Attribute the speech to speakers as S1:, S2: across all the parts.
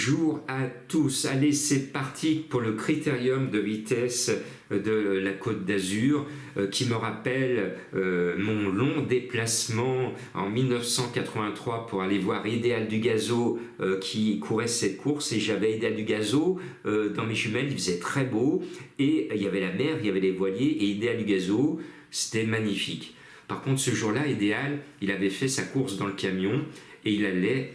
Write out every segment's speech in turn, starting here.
S1: Bonjour à tous, allez c'est parti pour le critérium de vitesse de la Côte d'Azur qui me rappelle mon long déplacement en 1983 pour aller voir Idéal du Gazo qui courait cette course, et j'avais Idéal du Gazo dans mes jumelles, il faisait très beau et il y avait la mer, il y avait les voiliers, et Idéal du Gazo c'était magnifique. Par contre ce jour-là, Idéal, il avait fait sa course dans le camion et il allait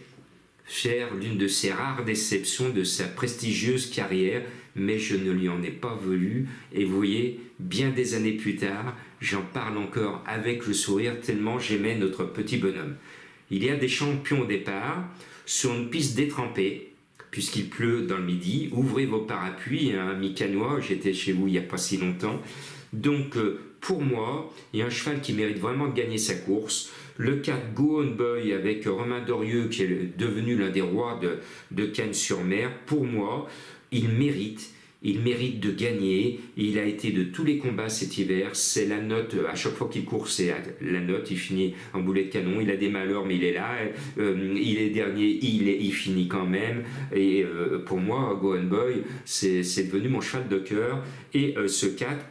S1: faire l'une de ses rares déceptions de sa prestigieuse carrière, mais je ne lui en ai pas voulu, et vous voyez, bien des années plus tard, j'en parle encore avec le sourire tellement j'aimais notre petit bonhomme. Il y a des champions au départ, sur une piste détrempée, puisqu'il pleut dans le midi, ouvrez vos parapluies, amis canois, j'étais chez vous il n'y a pas si longtemps, donc pour moi, il y a un cheval qui mérite vraiment de gagner sa course. Le 4 Go On Boy avec Romain Dorieux qui est devenu l'un des rois de Cannes-sur-Mer, pour moi, il mérite de gagner. Il a été de tous les combats cet hiver, c'est la note, à chaque fois qu'il court c'est la note, il finit en boulet de canon, il a des malheurs mais il est là, il est dernier, il finit quand même, et pour moi Go On Boy c'est devenu mon cheval de cœur, et ce 4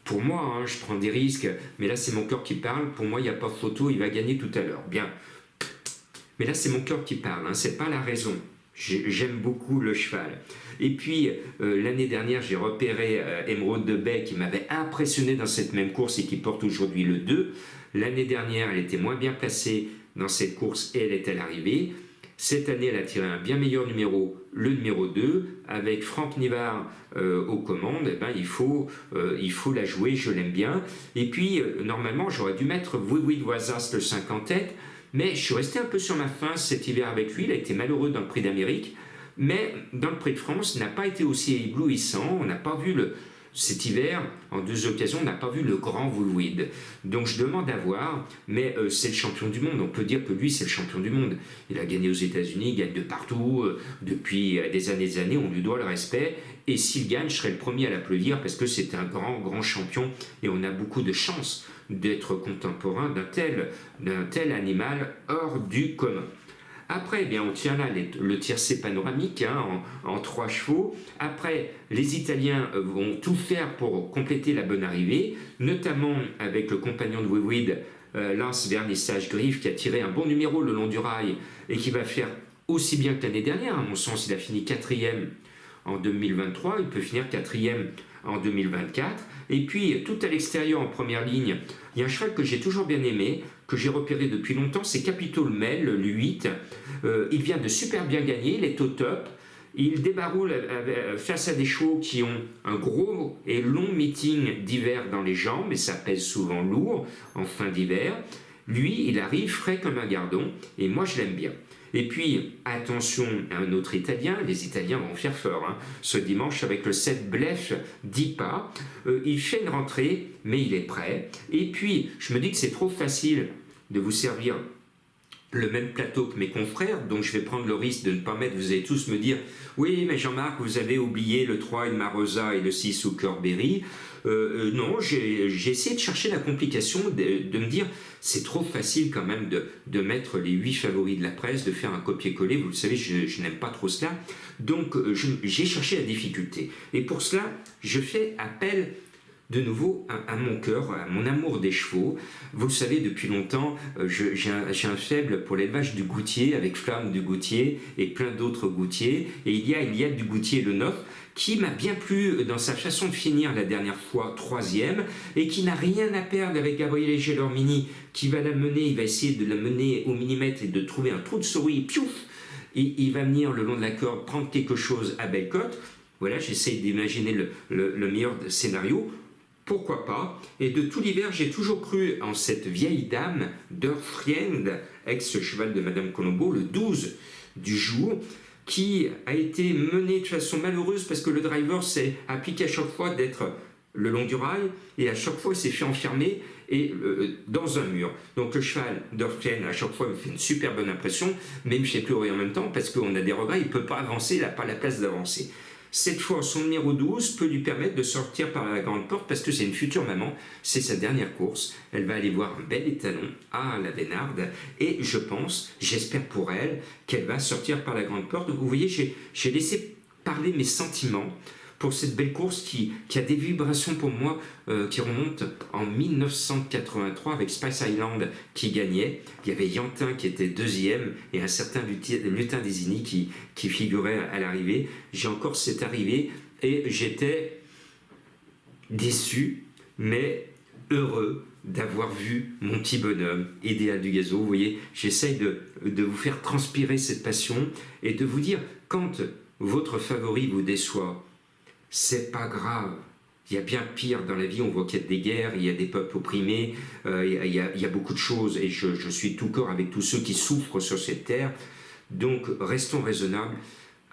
S1: pour moi, je prends des risques, mais là c'est mon cœur qui parle, pour moi il n'y a pas photo, il va gagner tout à l'heure, bien. Mais là c'est mon cœur qui parle, c'est pas la raison. J'aime beaucoup le cheval. Et puis l'année dernière j'ai repéré Émeraude de Bay qui m'avait impressionné dans cette même course et qui porte aujourd'hui le 2. L'année dernière elle était moins bien placée dans cette course et elle est à l'arrivée. Cette année, elle a tiré un bien meilleur numéro, le numéro 2, avec Franck Nivard aux commandes. Eh ben, il faut la jouer, je l'aime bien. Et puis, normalement, j'aurais dû mettre Oui de Voisas le 5 en tête, mais je suis resté un peu sur ma faim cet hiver avec lui. Il a été malheureux dans le Prix d'Amérique, mais dans le Prix de France, il n'a pas été aussi éblouissant. On n'a pas vu cet hiver, en 2 occasions, on n'a pas vu le grand Woolweed. Donc je demande à voir, mais c'est le champion du monde. On peut dire que lui, c'est le champion du monde. Il a gagné aux États-Unis, il gagne de partout, depuis des années, on lui doit le respect. Et s'il gagne, je serai le premier à l'applaudir parce que c'est un grand champion et on a beaucoup de chance d'être contemporain d'un tel animal hors du commun. Après, bien, on tient là le tiercé panoramique en 3 chevaux. Après, les Italiens vont tout faire pour compléter la bonne arrivée, notamment avec le compagnon de Woolweed, Lance Vernissage Griffe, qui a tiré un bon numéro le long du rail et qui va faire aussi bien que l'année dernière. À mon sens, il a fini 4e en 2023, il peut finir 4e en 2024. Et puis, tout à l'extérieur, en première ligne, il y a un cheval que j'ai toujours bien aimé, que j'ai repéré depuis longtemps, c'est Capitol Mel, le 8. Il vient de super bien gagner, il est au top. Il débaroule face à des chevaux qui ont un gros et long meeting d'hiver dans les jambes, et ça pèse souvent lourd en fin d'hiver. Lui, il arrive frais comme un gardon, et moi je l'aime bien. Et puis, attention à un autre Italien, les Italiens vont faire fort, ce dimanche avec le 7 Blef d'Ipa. Il fait une rentrée, mais il est prêt. Et puis, je me dis que c'est trop facile de vous servir le même plateau que mes confrères, donc je vais prendre le risque de ne pas mettre, vous allez tous me dire « Oui, mais Jean-Marc, vous avez oublié le 3 Marosa et le 6 Hookerberry ». Non, j'ai essayé de chercher la complication, de me dire c'est trop facile quand même de mettre les 8 favoris de la presse, de faire un copier-coller, vous le savez, je n'aime pas trop cela, donc j'ai cherché la difficulté. Et pour cela, je fais appel de nouveau à mon cœur, à mon amour des chevaux. Vous le savez, depuis longtemps, j'ai un faible pour l'élevage du Goutier, avec Flamme du Goutier et plein d'autres Goutiers. Et il y a du Goutier le 9, qui m'a bien plu dans sa façon de finir la dernière fois 3e, et qui n'a rien à perdre avec Gabriel Gelormini, qui va la mener, il va essayer de la mener au millimètre et de trouver un trou de souris, piouf, et il va venir le long de la corde prendre quelque chose à belle cote. Voilà, j'essaye d'imaginer le meilleur scénario. Pourquoi pas? Et de tout l'hiver, j'ai toujours cru en cette vieille dame d'Earthriend, ex-cheval de Madame Colombo, le 12 du jour, qui a été menée de façon malheureuse parce que le driver s'est appliqué à chaque fois d'être le long du rail, et à chaque fois il s'est fait enfermer dans un mur. Donc le cheval d'Earthriend à chaque fois me fait une super bonne impression, mais il me fait pleurer en même temps parce qu'on a des regrets, il ne peut pas avancer, il n'a pas la place d'avancer. Cette fois, son numéro 12 peut lui permettre de sortir par la grande porte parce que c'est une future maman, c'est sa dernière course. Elle va aller voir un bel étalon à la Bénarde et je pense, j'espère pour elle, qu'elle va sortir par la grande porte. Donc vous voyez, j'ai laissé parler mes sentiments pour cette belle course qui a des vibrations pour moi qui remontent en 1983 avec Spice Island qui gagnait. Il y avait Yantin qui était deuxième et un certain Lutin Désigny qui figurait à l'arrivée. J'ai encore cette arrivée et j'étais déçu mais heureux d'avoir vu mon petit bonhomme, Idéal du Gazo. Vous voyez, j'essaye de vous faire transpirer cette passion et de vous dire, quand votre favori vous déçoit, c'est pas grave. Il y a bien pire dans la vie, on voit qu'il y a des guerres, il y a des peuples opprimés, il y a beaucoup de choses, et je suis tout corps avec tous ceux qui souffrent sur cette terre. Donc, restons raisonnables.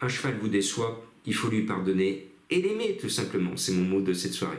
S1: Un cheval vous déçoit, il faut lui pardonner et l'aimer, tout simplement. C'est mon mot de cette soirée.